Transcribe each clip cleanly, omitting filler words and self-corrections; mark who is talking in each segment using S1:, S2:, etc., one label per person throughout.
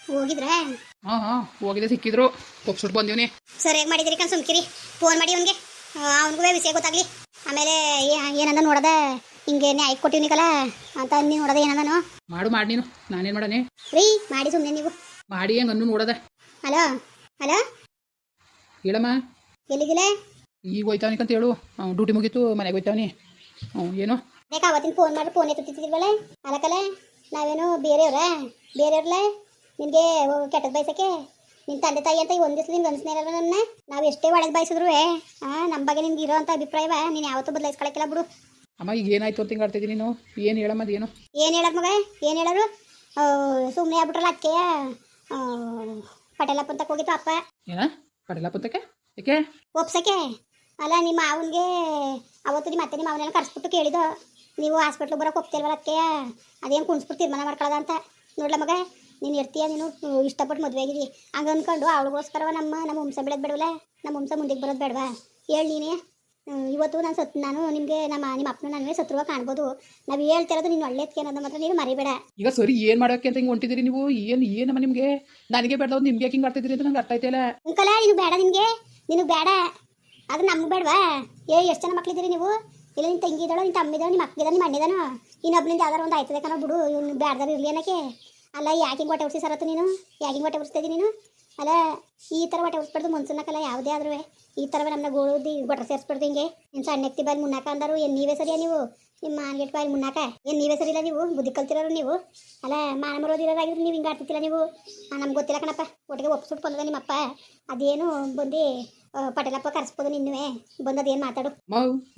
S1: ಹೋಗಿದ್ರೆ
S2: ಹಾಂ ಹೋಗಿದೆ, ಸಿಕ್ಕಿದ್ರು. ಕೊಪ್ಸುಟ್ಟು ಬಂದೀವ್ನಿ.
S1: ಸರಿಯಾಗಿ ಮಾಡಿದಿರಿ ಕಣ್, ಸುಮ್ಕಿರಿ. ಫೋನ್ ಮಾಡಿ ಅವನಿಗೆ, ಅವನಿಗೂ ವಿಷಯ ಗೊತ್ತಾಗ್ಲಿ. ಆಮೇಲೆ ಏನಂದ ನೋಡದ ಹಿಂಗೆ ನ್ಯಾಯ ಕೊಟ್ಟಿವ್ನಿಕಲ್ಲ ಅಂತ ನೀ ನೋಡದ ಏನಂದನು
S2: ಮಾಡಿ ನೀನು, ನಾನೇನು ಮಾಡನೆ
S1: ರೀ. ಮಾಡಿ ಸುಮ್ಮನೆ ನೀವು
S2: ಮಾಡಿ ಹೆಂಗೆ ಅನ್ನು ನೋಡದ.
S1: ಹಲೋ ಹಲೋ,
S2: ಹೇಳಮ್ಮ.
S1: ಎಲ್ಲಿಗಿಲ್ಲ?
S2: ಈಗ ಹೋಯ್ತಾವನಿಕಂತ ಹೇಳು. ಡ್ಯೂಟಿ ಮುಗೀತು, ಮನೆಗೆ ಹೋಯ್ತಾವನಿ. ಏನು
S1: ಬೇಕಾ ಅವತ್ತಿನ ಫೋನ್ ಮಾಡಿ ಫೋನ್ ಎತ್ತಿತ್ತಿದ್ವಲ್ಲ ಅಲಕಲ್ಲ. ನಾವೇನು ಬೇರೆಯವ್ರಲ್ಲ ನಿನಗೆ ಕೆಟ್ಟದ್ದು ಬಯಸಕ್ಕೆ ನಿನ್ನ ತಂದೆ ತಾಯಿ ಅಂತ ಒಂದು ದಿವಸ ನಿನ್ಗೆ ಅನ್ಸ್ನೇರಲ್ಲ. ನನ್ನ ನಾವು ಎಷ್ಟೇ ಒಳಗೆ ಬಯಸಿದ್ರು ನಮ್ಮ ಬಗ್ಗೆ ನಿನ್ಗೆ ಇರೋ ಅಂತ ಅಭಿಪ್ರಾಯವ ನೀನು ಯಾವತ್ತೂ ಬದಲಾಯಿಸ್ಕೊಳಕ್ಕಿಲ್ಲ ಬಿಡು.
S2: ಅಮ್ಮ ಈಗ ಏನಾಯ್ತು ಅಂತ ಹಿಂಗೆ ಆಡ್ತಿದ್ದೀನಿ ನೀನು? ಏನು ಹೇಳಮ್ಮ, ಅದೇನು?
S1: ಏನು ಹೇಳೋದು ಮಗ, ಏನು ಹೇಳೋರು? ಸುಮ್ಮನೆ ಆಗ್ಬಿಟ್ರಲ್ಲ ಅಕ್ಕೆಯ ಪಟೇಲಪ್ಪ ಅಂತ ಹೋಗಿತ್ತು ಅಪ್ಪ.
S2: ಏನ ಪಡೆಯಲ್ಲ ಪುತ್ತಕ್ಕೆ? ಯಾಕೆ
S1: ಒಪ್ಸಕ್ಕೆ ಅಲ್ಲ, ನಿಮ್ಮ ಮಾವನಿಗೆ ಅವತ್ತು ನಿಮ್ಮ ಅತ್ತೆ ನಿಮ್ಮ ಅವನೆಲ್ಲ ಕರೆಸ್ಬಿಟ್ಟು ಕೇಳಿದ್ದು, ನೀವು ಹಾಸ್ಪಿಟ್ಲಿಗೆ ಬರೋಕೆ ಒಪ್ತಿಲ್ವಲ್ಲ ಅದಕ್ಕೆ ಅದೇನು ಕುಣಿಸ್ಬಿಟ್ಟು ತೀರ್ಮಾನ ಮಾಡ್ಕೊಳ್ಳೋದ ಅಂತ. ನೋಡ್ಲ ಮಗ, ನೀನು ಇರ್ತೀಯ, ನೀನು ಇಷ್ಟಪಟ್ಟು ಮದುವೆ ಆಗಿದ್ದೀವಿ ಹಂಗೆ ಅಂದ್ಕೊಂಡು ಅವಳಿಗೋಸ್ಕರವ ನಮ್ಮ ವಂಶ ಬೆಳೆದು ಬೇಡವಲ್ಲ, ನಮ್ಮ ವಂಶ ಮುಂದಕ್ಕೆ ಬರೋದು ಬೇಡವಾ? ಹೇಳಿ ನೀನೇ. ಇವತ್ತು ನಾನು ನಿಮಗೆ ನಿಮ್ಮ ಅಪ್ಪನ ನನಗೆ ಸತ್ರುವ ಕಾಣ್ಬೋದು. ನಾವು ಹೇಳ್ತಿರೋದು ನೀನು ಒಳ್ಳೇದಕ್ಕೆ ಅನ್ನೋದು ಮಾತ್ರ ನೀನು ಮರಿಬೇಡ.
S2: ಈಗ ಸರಿ ಏನು ಮಾಡೋಕ್ಕೆ ಅಂತ ಹಿಂಗೆ ಹೊಂಟಿದ್ದೀರಿ ನೀವು? ಏನಮ್ಮ ನಿಮಗೆ? ನನಗೆ ಬೇಡದವ್ರು ನಿಮ್ಗೆ ಯಾಕೆ ಹಿಂಗೆ ಆಡ್ತಿದ್ದೀರಿ ಅಂತ ನಂಗೆ ಅರ್ಥ ಆಯ್ತಿಲ್ಲ.
S1: ಅಂಕಲ ನೀನು ಬೇಡ, ನಿನಗೆ ಬೇಡ, ಅದು ನಮ್ಗೆ ಬೇಡವಾ? ಎಷ್ಟು ಜನ ಮಕ್ಳಿದ್ದೀರಿ ನೀವು? ಇಲ್ಲ ನಿನ್ನ ತಂಗಿ ಇದ್ದಾಳೋ, ನಿನ್ನ ತಮ್ಮ ಇದ್ದಾಳೋ, ನಿಮ್ಮ ಅಕ್ಕ ಇದ್ದಾನೆ, ನಿಮ್ಮ ಅಣ್ಣಿದಾನೋ, ಇನ್ನೊಬ್ಬನಿಂದ ಯಾವ್ದಾರು ಒಂದು ಆಯ್ತದೆ ಕಣೋ ಬಿಡು. ಇವ್ನು ಬೇಡದಾರು ಇರಲಿ ಅನ್ನಕ್ಕೆ ಅಲ್ಲ. ಯಾಕೆ ಹಿಂಗೆ ಹೊಟ್ಟೆ ಉರ್ಸಿ ಸರತ್ತು ನೀನು? ಯಾಕೆ ಹಿಂಗೆ ಹೊಟ್ಟೆ ಉರ್ಸ್ತಾ ನೀನು? ಅಲ್ಲ, ಈ ಥರ ಹೊಟ್ಟೆ ಉರ್ಸ್ಬಾರ್ದು ಮನ್ಸನ್ನಕ್ಕಲ್ಲ ಯಾವುದೇ ಆದ್ರೂ. ಈ ಥರವೇ ನಮ್ಮನ್ನ ಗೋಳುದಿ ಗೊಟ್ಟ ಸೇರಿಸ್ಬಾರ್ದು. ಹಿಂಗೆ ನೀನು ಸಣ್ಣ ಎತ್ತಿ ಬಾಯಲ್ಲಿ ಮುನ್ನಾಕ ಅಂದರು. ಏನು ನೀವೇ ಸರಿಯಾ ನೀವು? ನಿಮ್ಮ ಮಾನ್ಗೆಟ್ ಬಾಯಲ್ಲಿ ಮುನ್ನಾಕ ಏನು ನೀವೇ ಸರಿ ಇಲ್ಲ? ನೀವು ಬುದ್ಧಿ ಕಲ್ತಿರೋರು ನೀವು. ಅಲ್ಲ, ಮಾನ ಮರೋದಿರೋರಾಗಿದ್ರು ನೀವು ಹಿಂಗೆ ಆಡ್ತಿತ್ತಿಲ್ಲ ನೀವು. ನಮ್ಗೆ ಗೊತ್ತಿಲ್ಲ ಕಣಪ್ಪ, ಒಟ್ಟಿಗೆ ಒಪ್ಪಿಸ್ಬಿಟ್ಟು ಬಂದದ ನಿಮ್ಮಪ್ಪ. ಅದೇನು ಬಂದು ಪಟೇಲಪ್ಪ ಕರೆಸ್ಬೋದು ನಿನ್ನುವೆ ಬಂದದೇನು ಮಾತಾಡು.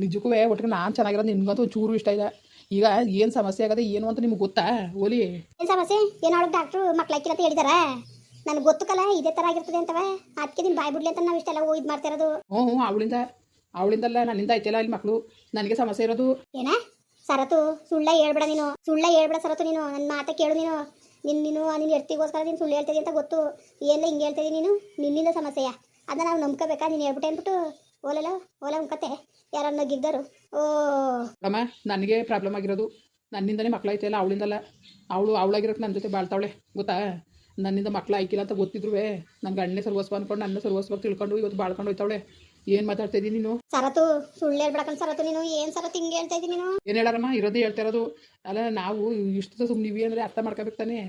S2: ನಿಜಕ್ಕೂ ಒಟ್ಟಿಗೆ ನಾನು ಚೆನ್ನಾಗಿರೋದು ನಿಮ್ಗಂತೂ ಚೂರು ಇಷ್ಟ ಇಲ್ಲ. ಈಗ ಏನು ಸಮಸ್ಯೆ ಆಗದೆ ಏನು ಅಂತ ನಿಮ್ಗೆ ಗೊತ್ತಾ? ಓಲಿ
S1: ಏನು ಸಮಸ್ಯೆ? ಏನು ಅವಳಿಗೆ ಡಾಕ್ಟ್ರು ಮಕ್ಳಾಕಿಲ್ಲ ಅಂತ ಹೇಳಿದಾರ? ನನಗೆ ಗೊತ್ತಕ್ಕಲ್ಲ ಇದೇ ಥರ ಆಗಿರ್ತದೆ ಅಂತವ. ಅದಕ್ಕೆ ನೀನು ಬಾಯ್ ಬಿಡ್ಲಿ ಅಂತ ನಾವು ಇಷ್ಟೆಲ್ಲ ಇದು ಮಾಡ್ತಿರೋದು.
S2: ಹ್ಞೂ ಅವಳಿಂದಲ್ಲ, ನನ್ನಿಂದ ಐತೆಲ್ಲ ಇಲ್ಲಿ ಮಕ್ಕಳು. ನನಗೆ ಸಮಸ್ಯೆ ಇರೋದು.
S1: ಏನ ಸರತು? ಸುಳ್ಳ ಹೇಳ್ಬೇಡ ನೀನು, ಸುಳ್ಳ ಹೇಳ್ಬೇಡ ಸರತು. ನೀನು ನನ್ನ ಮಾತ ಕೇಳು. ನೀನು ನೀನು ಎರ್ತಿಗೋಸ್ಕರ ನೀನು ಸುಳ್ಳು ಹೇಳ್ತಿದ್ದಿ ಅಂತ ಗೊತ್ತು. ಏನೆಲ್ಲ ಹಿಂಗೆ ಹೇಳ್ತಿದ್ದೀನಿ ನೀನು? ನಿನ್ನಿಂದ ಸಮಸ್ಯೆಯ ಅದನ್ನ ನಾವು ನಂಬ್ಕೋಬೇಕಾ? ನೀನು ಹೇಳ್ಬಿಟ್ಟೆ ಅಂದ್ಬಿಟ್ಟು ಓಲ ಉಂಕತ್ತೆ ಯಾರನ್ನ ಗಿದ್ದಾರು.
S2: ಅಮ್ಮ, ನನಗೆ ಪ್ರಾಬ್ಲಮ್ ಆಗಿರೋದು ನನ್ನಿಂದನೇ ಮಕ್ಕಳಾಯ್ತಲ್ಲ, ಅವಳಿಂದಲ್ಲ. ಅವಳಾಗಿರೋಕ್ಕೆ ನನ್ನ ಜೊತೆ ಬಾಳ್ತಾವಳೆ ಗೊತ್ತಾ? ನನ್ನಿಂದ ಮಕ್ಕಳು ಆಯ್ಕಿಲ್ಲ ಅಂತ ಗೊತ್ತಿದ್ರು ನನ್ನ ಗಂಡನೇ ಸರ್ವಸ್ವ ಅಂದ್ಕೊಂಡು ನನ್ನ ಸರ್ವಸ್ವಾಗಿ ತಿಳ್ಕೊಂಡು ಇವತ್ತು ಬಾಳ್ಕೊಂಡು ಹೋಯ್ತಾವಳೆ. ಏನು ಮಾತಾಡ್ತಾ ಇದ್ದೀನಿ ನೀನು?
S1: ಸರತು ಸುಳ್ಳು ಹೇಳ್ಬೇಕಂತ ಸರತು. ನೀನು ಏನು ಸರತು ಹಿಂಗೆ ಹೇಳ್ತಾ ಇದ್ದೀನಿ ನೀನು?
S2: ಏನು ಹೇಳಾರಮ್ಮ, ಇರೋದೇ ಹೇಳ್ತಾ ಇರೋದು. ಅಲ್ಲ, ನಾವು ಇಷ್ಟು ಸುಮ್ಮನಿವಿ ಅಂದರೆ ಅರ್ಥ ಮಾಡ್ಕೋಬೇಕು ತಾನೆ.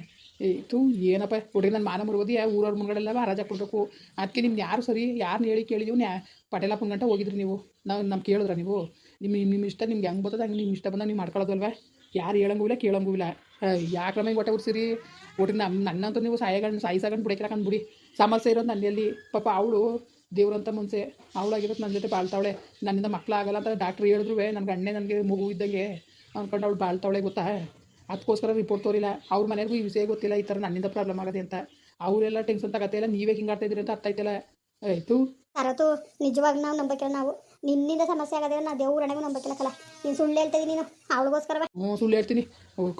S2: ಇತ್ತು ಏನಪ್ಪ ಹುಡುಗಿ ನನ್ನ ಮಾನ ಮುರುಗೋದಿ ಊರವ್ರ ಮುಂಗಡೆಲ್ಲ ಹರಾಜ್ ಹಾಕ್ಕೊಡ್ಬೇಕು. ಅದಕ್ಕೆ ನಿಮ್ಗೆ ಯಾರು ಸರಿ, ಯಾರನ್ನ ಹೇಳಿ ಕೇಳಿದೀವಿ ಪಟೇಲಪ್ಪನ ಗಂಟ ಹೋಗಿದ್ರಿ ನೀವು. ನಮ್ಮ ಕೇಳಿದ್ರ ನೀವು? ನಿಮ್ಮ ಇಷ್ಟ ನಿಮ್ಗೆ ಹೆಂಗೆ ಬರ್ತದೆ ಹಂಗೆ ನಿಮ್ಮ ಇಷ್ಟ ಬಂದಾಗ ನೀವು ಮಾಡ್ಕೊಳ್ಳೋದಲ್ವ? ಯಾರು ಹೇಳಂಗೂ ಇಲ್ಲ ಕೇಳಂಗೂ ಇಲ್ಲ. ಯಾಕ್ರಮ ಹಿಂಗೆ ಹೊಟ್ಟೆ ಉರ್ಸಿರಿ? ಒಟ್ಟಿಗೆ ನನ್ನಂತೂ ನೀವು ಸಾಯಿಸಾಗಂಡು ಬಿಡಕ್ಕಿಲ್ಲ ಬಿಡಿ. ಸಮಸ್ಯೆ ಇರೋದು ನನ್ನಲ್ಲಿ. ಪಾಪ ಅವಳು ದೇವ್ರಂತ ಮನ್ಸೆ, ಅವಳಾಗಿರೋದು ನನ್ನ ಜೊತೆ ಬಾಳ್ತಾವಳೆ. ನನ್ನಿಂದ ಮಕ್ಕಳಾಗಲ್ಲ ಅಂತ ಡಾಕ್ಟ್ರ್ ಹೇಳಿದ್ರು ನನ್ನ ಗಂಡನೇ ನನಗೆ ಮಗು ಇದ್ದಂಗೆ ಅಂದ್ಕೊಂಡು ಅವಳು ಬಾಳ್ತಾವಳೆ ಗೊತ್ತಾ? ಅದಕ್ಕೋಸ್ಕರ ರಿಪೋರ್ಟ್ ತೋರಿಲ್ಲ. ಅವ್ರ ಮನೆಗೂ ಈ ವಿಷಯ ಗೊತ್ತಿಲ್ಲ ಈ ಥರ ನನ್ನಿಂದ ಪ್ರಾಬ್ಲಮ್ ಆಗದೆ ಅಂತ. ಅವರೆಲ್ಲ ಟೆನ್ಷನ್ ತಗತ್ತೆ ಇಲ್ಲ. ನೀವೇ ಹಿಂಗೆ ಆಡ್ತಾ ಇದ್ದೀರಿ ಅಂತ ಅರ್ಥ ಆಯ್ತಲ್ಲ. ಆಯಿತು ಸರತು,
S1: ನಿಜವಾಗಿ ನಾವು ನಂಬಕ್ಕಿಲ್ಲ. ನಾವು ನಿನ್ನಿಂದ ಸಮಸ್ಯೆ ಆಗದೆ ನಾ ದೇವ್ರಣೆಗೂ ನಂಬಕ್ಕಿಲ್ಲಕ್ಕಲ್ಲ. ನೀನು ಸುಳ್ಳು ಹೇಳ್ತಿದ್ದೀನಿ ನೀನು ಅವಳಿಗೋಸ್ಕರ.
S2: ಸುಳ್ಳು ಹೇಳ್ತೀನಿ,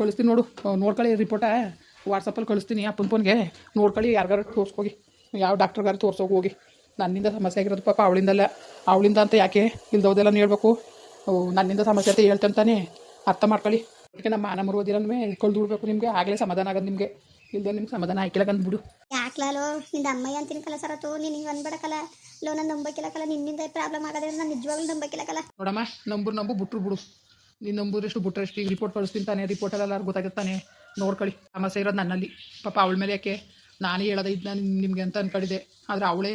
S2: ಕಳಿಸ್ತೀನಿ ನೋಡು. ನೋಡ್ಕೊಳ್ಳಿ ರಿಪೋರ್ಟ ವಾಟ್ಸಪ್ಪಲ್ಲಿ ಕಳಿಸ್ತೀನಿ. ಅಪ್ಪನ ಫೋನ್ಗೆ ನೋಡ್ಕೊಳ್ಳಿ. ಯಾರಿಗಾರು ತೋರಿಸ್ಕೋಗಿ, ಯಾವ ಡಾಕ್ಟ್ರಿಗಾರು ತೋರ್ಸೋಗಿ ಹೋಗಿ. ನನ್ನಿಂದ ಸಮಸ್ಯೆ ಆಗಿರೋದು ಪಾಪ ಅವಳಿಂದ ಅಂತ ಯಾಕೆ ಇಲ್ದೋದೆಲ್ಲ ಹೇಳ್ಬೇಕು? ನನ್ನಿಂದ ಸಮಸ್ಯೆ ಅಂತ ಹೇಳ್ತಾನೆ ಅರ್ಥ ಮಾಡ್ಕೊಳ್ಳಿ. ಅದಕ್ಕೆ ನಮ್ಮ ಮಾನ ಮರುವುದಿಲ್ಲವೇ ಕಳ್ದು ಬಿಡ್ಬೇಕು ನಿಮಗೆ, ಆಗಲೇ ಸಮಾಧಾನ ಆಗೋದು ನಿಮಗೆ. ಇಲ್ದೋ ನಿಮ್ಗೆ ಸಮಾಧಾನ ಆಯ್ಕಿಲ್ಲ ಅಂದ್ಬಿಡು.
S1: ಯಾಕ್ಲೋ ನಿಂದ ಅಮ್ಮಯ್ಯ ಅಂತೀನಿಕಲ್ಲ ಸರತು. ನೀನು ಹಿಂಗೆ ಅನ್ಬೇಡಕ್ಕಲ್ಲ. ನಾನು ನಂಬಕ್ಕಿಲ್ಲಕ್ಕಲ್ಲ. ನಿನ್ನಿಂದ ಪ್ರಾಬ್ಲಮ್ ಆಗದೆ ನಾನು ನಿಜವಾಗ್ಲೂ ನಂಬಕ್ಕಿಲ್ಲಕ್ಕಲ್ಲ.
S2: ನೋಡಮ್ಮ, ನಂಬು ಬಿಡು. ನೀನು ನಂಬುದಷ್ಟು ಬಿಟ್ರೆಷ್ಟು. ಈಗ ರಿಪೋರ್ಟ್ ಕಳಿಸ್ತೀನಿ ತಾನೆ, ರಿಪೋರ್ಟಲ್ಲೆಲ್ಲ ಗೊತ್ತಾಗಿರ್ತಾನೆ. ನೋಡ್ಕೊಳ್ಳಿ. ಸಮಸ್ಯೆ ಇರೋದು ನನ್ನಲ್ಲಿ. ಪಾಪ ಅವಳ ಮೇಲೆ ಯಾಕೆ ನಾನೇ ಹೇಳೋದ ಇದ್ನ ನಿಮಗೆ ಅಂತ ಅಂದ್ಕೊಂಡಿದ್ದೆ. ಆದರೆ ಅವಳೇ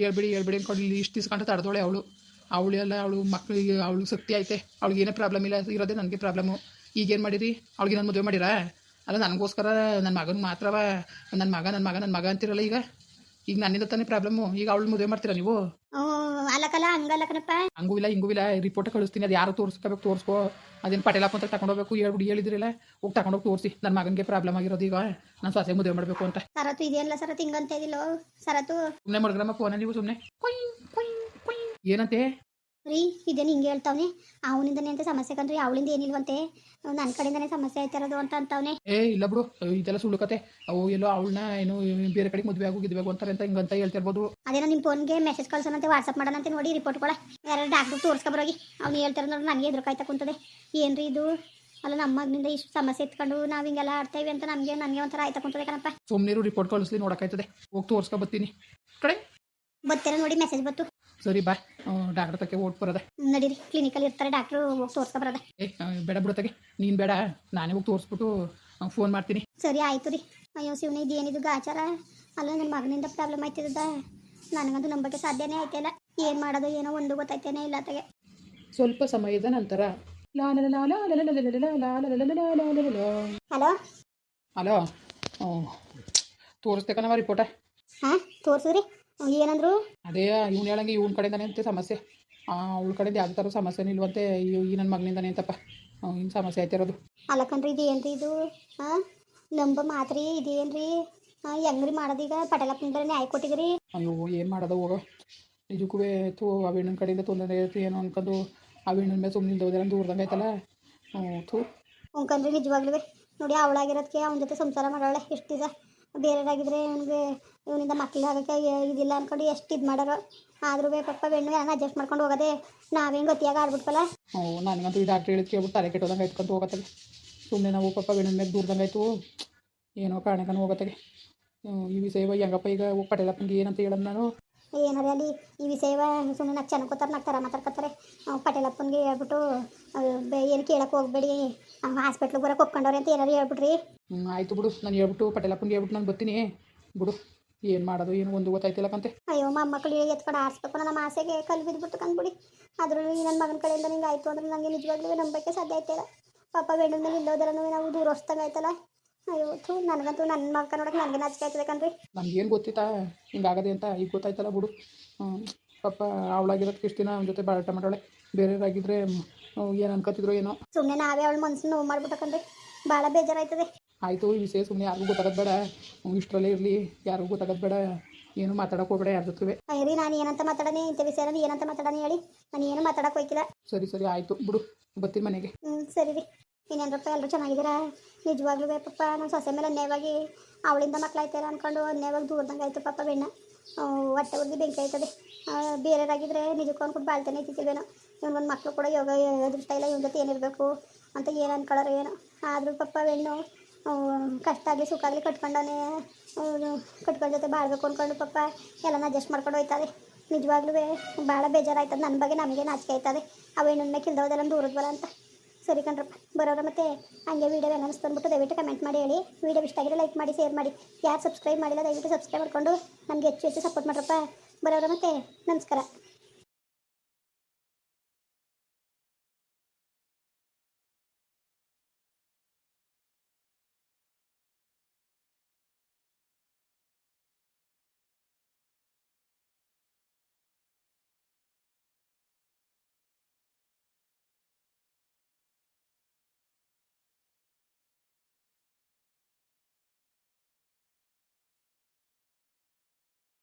S2: ಹೇಳ್ಬಿಡಿ ಅಂದ್ಕೊಂಡು ಇಲ್ಲಿ ಇಷ್ಟು ಇಸ್ಕೊಂಡು ತಡೆದೋಳೆ ಅವಳೆಲ್ಲ. ಅವಳು ಮಕ್ಕಳಿಗೆ ಅವಳು ಶಕ್ತಿ ಐತೆ, ಅವಳಿಗೆ ಏನೇ ಪ್ರಾಬ್ಲಮ್ ಇಲ್ಲ. ಇರೋದೇ ನನಗೆ ಪ್ರಾಬ್ಲಮ್ಮು. ಈಗೇನು ಮಾಡಿರಿ? ಅವಳಿಗೆ ನಾನು ಮದುವೆ ಮಾಡಿರಾ? ಅಲ್ಲ, ನನಗೋಸ್ಕರ ನನ್ನ ಮಗನ ಮಾತ್ರವ ನನ್ನ ಮಗ ಅಂತಿರಲ್ಲ. ಈಗ ನನ್ನಿಂದ ತಾನೇ ಪ್ರಾಬ್ಲಮ್ಮು. ಈಗ ಅವಳು ಮದುವೆ ಮಾಡ್ತೀರಾ ನೀವು?
S1: ಅಲ್ಲಕಲ್ಲ ಹಂಗಲ್ಲಕನಪ್ಪ.
S2: ಹಂಗೂ ಇಲ್ಲ ರಿಪೋರ್ಟ್ ಕಳಿಸ್ತೀನಿ. ಅದು ಯಾರು ತೋರಿಸ್ಕೋ. ಅದೇನು ಪಟೇಲಪ್ಪ ಅಂತ ತಗೊಂಡೋಗ್ಬೇಕು ಹೇಳಿದ್ರಿಲ್ಲ. ಹೋಗಿ ತಗೊಂಡೋಗಿ ತೋರಿಸಿ. ನನ್ನ ಮಗನಿಗೆ ಪ್ರಾಬ್ಲಮ್ ಆಗಿರೋದು. ಈಗ ನಾನು ಸೊಸೆ ಮದುವೆ ಮಾಡಬೇಕು ಅಂತ.
S1: ಸರತು ಇದೆಯಲ್ಲ ಸರತು, ಹಿಂಗಂತ ಇದಿಲ್ಲ ಸರತು.
S2: ಸುಮ್ಮನೆ ಮಡ್ಗ್ರಮ್ಮ ಫೋನ ನೀವು ಸುಮ್ಮನೆ ಏನಂತೆ
S1: ರೀ? ಇದೇನು ಹಿಂಗೆ ಹೇಳ್ತಾವನೆ? ಅವನಿಂದನೇ ಅಂತ ಸಮಸ್ಯೆ ಕಂಡ್ರಿ, ಅವಳಿಂದ ಏನಿಲ್ವಂತೆ. ನನ್ನ ಕಡೆಯಿಂದನೇ ಸಮಸ್ಯೆ ಆಯ್ತಿರೋದು ಅಂತ ಅಂತವನೆ.
S2: ಇಲ್ಲ ಬಿಡು, ಇದೆಲ್ಲ ಸುಳ್ಳು ಕತೆ. ಅವು ಎಲ್ಲೋ ಅವಳನ್ನ ಏನು ಬೇರೆ ಕಡೆಗೆ ಮದುವೆ ಆಗಿದ್ಬೇಕು ಅಂತಾರೆ ಅಂತ ಹಿಂಗಂತ ಹೇಳ್ತಿರ್ಬೋದು.
S1: ಅದೇನೋ ನಿಮ್ಮ ಫೋನ್ಗೆ ಮೆಸೇಜ್ ಕಳ್ಸೋಣಂತೆ, ವಾಟ್ಸಪ್ ಮಾಡೋಣಂತೆ. ನೋಡಿ ರಿಪೋರ್ಟ್ ಕೊಡ ಯಾರು ಡಾಕ್ಟ್ರು ತೋರಿಸ್ಕೊಬರೋಗಿ. ಅವ್ನು ಹೇಳ್ತಿರೋ ನೋಡಿ ನನಗೆ ಎದುರು ಕಾಯ್ತಾ ಕುಂತದೆ. ಏನ್ರಿ ಇದು? ಅಲ್ಲ ನಮ್ಮ ಮಗನಿಂದ ಇಷ್ಟು ಸಮಸ್ಯೆ ಎತ್ಕೊಂಡು ನಾವು ಹಿಂಗೆಲ್ಲ ಆಡ್ತೇವೆ ಅಂತ ನನಗೆ ಒಂಥರ ಆಯ್ತಾ ಕುಂತದೆ ಕಣಪ್ಪ.
S2: ಸುಮ್ಮನೆ ರಿಪೋರ್ಟ್ ಕಳಿಸ್ಲಿ ನೋಡೋಕ್ಕಾಯ್ತದೆ. ಹೋಗಿ ತೋರಿಸ್ಕೊ ಬರ್ತೀನಿ ಕಡೆ.
S1: ಬರ್ತೀರ ನೋಡಿ ಮೆಸೇಜ್ ಬಂತು.
S2: ಸರಿ ಬಾ, ಡಾಕ್ಟರ್ ತಕ್ಕೆ ಓಟ್ ಬರೋದೆ.
S1: ನಡೀರಿ, ಕ್ಲಿನಿಕಲ್ಲಿ ಇರ್ತಾರೆ ಡಾಕ್ಟ್ರು, ಹೋಗಿ ತೋರಿಸ್ಕೊ ಬರೋದೆ.
S2: ಬೇಡ ಬಿಡೋತ್ತಾಗೆ, ನೀನು ಬೇಡ, ನಾನೇ ಹೋಗಿ ತೋರಿಸ್ಬಿಟ್ಟು ಫೋನ್ ಮಾಡ್ತೀನಿ.
S1: ಸರಿ ಆಯಿತು ರೀ. ಅಯ್ಯೋ ಶಿವನೇ, ಇದೇನಿದು ಗಾಚಾರ. ಅಲ್ಲ ನನ್ನ ಮಗನಿಂದ ಪ್ರಾಬ್ಲಮ್ ಆಯ್ತಿದ್ದ, ನನಗಂತೂ ನಂಬಕ್ಕೆ ಸಾಧ್ಯನೇ ಆಯ್ತಿಲ್ಲ. ಏನು ಮಾಡೋದು ಏನೋ ಒಂದು ಗೊತ್ತಾಯ್ತೇನೆ ಇಲ್ಲ ತಗೆ.
S2: ಸ್ವಲ್ಪ ಸಮಯದ ನಂತರ
S1: ಹಲೋ
S2: ಹಲೋ, ತೋರಿಸ್ಬೇಕನವ ರಿಪೋರ್ಟ.
S1: ಹಾಂ ತೋರಿಸಿದ್ರಿ, ಏನಂದ್ರು?
S2: ಅದೇ ಇವ್ನು ಹೇಳಂಗೆ ಇವ್ನ ಕಡೆಯಿಂದಾನೆ ಅಂತೆ ಸಮಸ್ಯೆ, ಅವಳ ಕಡೆಯಿಂದ ಯಾವುದೇ ಥರ ಸಮಸ್ಯೆನೂ ಇಲ್ವಂತೆ. ಈ ನನ್ನ ಮಗನಿಂದಾನೆ ಅಂತಪ್ಪ ಇನ್ನು ಸಮಸ್ಯೆ ಆಯ್ತಿರೋದು.
S1: ಅಲ್ಲ ಕಣ್ರಿ, ಇದೇನ್ರಿ ಇದು? ಹಾಂ ನಂಬ ಮಾತ್ರಿ, ಇದೇನ್ರಿ? ಹೆಂಗ್ರಿ ಮಾಡೋದೀಗ? ಪಟೇಲಪ್ಪನ ನ್ಯಾಯ ಕೊಟ್ಟಿದ್ರಿ?
S2: ಅಯ್ಯೋ ಏನು ಮಾಡೋದು ಹೋಗೋ, ನಿಜಕ್ಕೂ ಆ ಹೆಣ್ಣಿನ ಕಡೆಯಿಂದ ತೊಂದರೆ ಇರುತ್ತೆ ಏನೋ ಅನ್ಕೊಂಡು ಆ ಹೆಣ್ಣಿನ ಮೇಲೆ ಸುಮ್ಮನೆ ಹೋದ್ರೆ ದೂರದಂಗೆ ಆಯ್ತಲ್ಲ. ಥೂ
S1: ಉಂಕಂಡ್ರಿ ನಿಜವಾಗ್ಲೂ ನೋಡಿ, ಅವಳಾಗಿರೋದಕ್ಕೆ ಅವನ ಜೊತೆ ಸಂಸಾರ ಮಾಡೋಳೆ ಎಷ್ಟು ದಿವಸ. ಬೇರೆಯವರಾಗಿದ್ರೆ ಇವನಿಂದ ಮಕ್ಕಳಾಗಕ್ಕೆ ಇದಿಲ್ಲ ಅಂದ್ಕೊಂಡು ಎಷ್ಟು ಇದು ಮಾಡೋರು. ಆದ್ರೂ ಪಪ್ಪ ಬೆಣ್ಣು ಏನೋ ಅಡ್ಜಸ್ಟ್ ಮಾಡ್ಕೊಂಡು ಹೋಗೋದೆ, ನಾವೇನು ಗೊತ್ತಿಯಾಗ ಆಡ್ಬಿಟ್ವಲ್ಲ.
S2: ನನಗಂತೂ ಈ ಡಾಕ್ಟ್ರ್ ಹೇಳಿದ್ ಕೇಳ್ಬಿಟ್ಟು ತಲೆ ಕೆಟ್ಟೋದಂಗೆ ಆಯ್ತ್ಕೊಂಡು ಹೋಗತ್ತಾಗೆ. ಸುಮ್ಮನೆ ನಾವು ಪಪ್ಪ ಬೆಣ್ಣಿನ ಮೇಲೆ ದೂರದಂಗೆ ಆಯಿತು, ಏನೋ ಕಾರಣಕ್ಕೂ ಹೋಗತ್ತಾಗೆ. ಈ ವಿಷಯ ಹೆಂಗಪ್ಪ ಈಗ ಪಟೇಲಪ್ಪನಿಗೆ ಏನಂತ ಹೇಳೋದು ನಾನು?
S1: ಏನಾರೇ ಅಲ್ಲಿ ಈ ವಿಷಯವ ಸುಮ್ಮನೆ ನಾಲ್ಕು ಚೆನ್ನಾಗಿ ನಗ್ತಾರ ಮಾತಾಡ್ಕೊತಾರೆ. ಪಟೇಲಪ್ಪನಿಗೆ ಹೇಳ್ಬಿಟ್ಟು ಏನು ಕೇಳಕ್ಕೆ ಹೋಗ್ಬೇಡಿ, ಹಾಸ್ಪಿಟ್ಲಿಗೆ ಬರೋಕೆ ಒಪ್ಕೊಂಡವ್ರೆ ಅಂತ ಏನಾರು ಹೇಳ್ಬಿಟ್ರಿ.
S2: ಆಯಿತು ಬಿಡು, ನಾನು ಹೇಳ್ಬಿಟ್ಟು ಪಟೇಲಪ್ಪನಿಗೆ ಹೇಳ್ಬಿಟ್ಟು ನಾನು ಬರ್ತೀನಿ ಬಿಡು. ಏನು ಮಾಡೋದು ಏನು ಒಂದು ಗೊತ್ತಾಯ್ತಿಲ್ಲಕ್ಕಂತೆ.
S1: ಅಯ್ಯೋ ಮೊಮ್ಮಕ್ಕಳು ಎತ್ಕೊಂಡು ಆರಿಸ್ಬೇಕು ನಮ್ಮ ಆಸೆಗೆ ಕಲ್ಲು ಬಿದ್ದುಬಿಟ್ಟು ಕಂದ್ಬಿಡಿ. ಅದರಲ್ಲೂ ನನ್ನ ಮಗನ ಕಡೆಯಿಂದ ನಿಂಗೆ ಆಯಿತು ಅಂದ್ರೆ ನನಗೆ ನಿಜವಾಗ್ಲೂ ನಂಬಕ್ಕೆ ಸಾಧ್ಯ ಆಯ್ತಿಲ್ಲ. ಪಾಪ ಬೆಣ್ಣದ ಮೇಲೆ ಇಲ್ಲೋದ್ರೂ ನಾವು ದೂರ ಹೊಸ್ತಂಗೆ ಆಯ್ತಲ್ಲ. ಅಯ್ಯೋ ಥೂ, ನನಗಂತೂ ನನ್ನ ಮಕ್ಕ ನೋಡೋಕೆ ನನಗೆ ನಾಚಿಕೆ ಆಯ್ತದೆ ಕಣ್ರಿ.
S2: ನಮ್ಗೇನು ಗೊತ್ತಿತ್ತಾ ಹಿಂಗಾಗದೆ ಅಂತ, ಈಗ ಗೊತ್ತಾಯ್ತಲ್ಲ ಬಿಡು. ಪಾಪ ಅವಳಾಗಿರೋದಕ್ಕೆ ಇಷ್ಟು ದಿನ ಅವನ ಜೊತೆ ಬಾಳಾಟ ಮಾಡೋಳೆ, ಬೇರೆಯವರಾಗಿದ್ದರೆ ಏನು ಅನ್ಕೋತಿದ್ರು ಏನೋ. ಸುಮ್ಮನೆ
S1: ನಾವೇ ಅವಳ ಮನಸ್ಸನ್ನು ನೋವು ಮಾಡ್ಬಿಟ್ಟಕಂಡ್ರಿ, ಭಾಳ ಬೇಜಾರಾಯ್ತದೆ.
S2: ಆಯಿತು, ಈ ವಿಷಯ ಸುಮ್ಮನೆ ಯಾರಿಗೂ ಗೊತ್ತಾಗೋದು ಬೇಡ, ಇಷ್ಟರಲ್ಲೇ ಇರಲಿ, ಯಾರಿಗೂ ಗೊತ್ತಾಗೋದು ಬೇಡ, ಏನು ಮಾತಾಡೋಕೆ ಹೋಗಬೇಡ ಯಾರ ಜೊತೆ.
S1: ಅಯ್ಯರಿ, ನಾನು ಏನಂತ ಮಾತಾಡೋಣ ಇಂಥ ವಿಷಯನ, ಏನಂತ ಮಾತಾಡೋಣ ಹೇಳಿ? ನಾನು ಏನು ಮಾತಾಡೋಕೆ ಹೋಯ್ಕಿಲ್ಲ.
S2: ಸರಿ ಸರಿ ಆಯಿತು ಬಿಡು, ಬರ್ತೀನಿ ಮನೆಗೆ.
S1: ಸರಿ ರೀ. ಇನ್ನೇನಪ್ಪ, ಎಲ್ಲರೂ ಚೆನ್ನಾಗಿದ್ದೀರಾ? ನಿಜವಾಗ್ಲೂ ಪಪ್ಪ ನನ್ನ ಸೊಸೆ ಮೇಲೆ ಅನ್ಯಾಯವಾಗಿ ಅವಳಿಂದ ಮಕ್ಕಳಾಯ್ತಾರ ಅಂದ್ಕೊಂಡು ಅನ್ಯಾಯವಾಗಿ ದೂರದಂಗೆ ಆಯಿತು ಪಾಪ ಬೆಣ್ಣ. ಹೊಟ್ಟೆ ಉರ್ದಿ ಬೆಂಕಿ ಆಯ್ತದೆ. ಬೇರೆಯವರಾಗಿದ್ದರೆ ನಿಜಕ್ಕೂ ಅಂದ್ಬಿಟ್ಟು ಬಾಳ್ತಾನೆ ಇದ್ದಿದ್ದೇನೋ. ಇವನೊಂದು ಮಕ್ಕಳು ಕೂಡ ಯೋಗ ಅದೃಷ್ಟ ಇಲ್ಲ, ಇವನ ಜೊತೆ ಏನಿರಬೇಕು ಅಂತ ಏನು ಅನ್ಕೊಳ್ಳೋರು ಏನೋ. ಆದರೂ ಪಾಪ ಬೆಣ್ಣು ಕಷ್ಟ ಆಗಲಿ ಸುಖ ಆಗಲಿ ಕಟ್ಕೊಂಡವನೇ, ಕಟ್ಕೊಂಡ ಜೊತೆ ಬಾಳ್ಬೇಕು ಅಂದ್ಕೊಂಡು ಪಾಪ ಎಲ್ಲನ ಅಡ್ಜಸ್ಟ್ ಮಾಡ್ಕೊಂಡು ಹೋಯ್ತದೆ. ನಿಜವಾಗ್ಲೂ ಭಾಳ ಬೇಜಾರಾಯ್ತದೆ ನನ್ನ ಬಗ್ಗೆ, ನಮಗೆ ನಾಚಿಕೆ ಆಯ್ತದೆ. ಅವು ಹೆಣ್ಣು ಕಿಲ್ದೋದೆಲ್ಲ ದೂರದ ಬರ ಅಂತ. ಸರಿ ಕಣ್ರಪ್ಪ, ಬರೋರ ಮತ್ತೆ ಹಂಗೆ ವೀಡಿಯೋ ಹೆಂಗೆ ಅನಿಸ್ತು ದಯವಿಟ್ಟು ಕಮೆಂಟ್ ಮಾಡಿ ಹೇಳಿ. ವೀಡಿಯೋ ಇಷ್ಟ ಆಗಿದೆ ಲೈಕ್ ಮಾಡಿ, ಶೇರ್ ಮಾಡಿ. ಯಾರು ಸಬ್ಸ್ಕ್ರೈಬ್ ಮಾಡಿಲ್ಲ ದಯವಿಟ್ಟು ಸಬ್ಸ್ಕ್ರೈಬ್ ಮಾಡ್ಕೊಂಡು ನಮಗೆ ಹೆಚ್ಚು ಸಪೋರ್ಟ್ ಮಾಡ್ರಪ್ಪ. ಬರೋರ ಮತ್ತೆ ನಮಸ್ಕಾರ.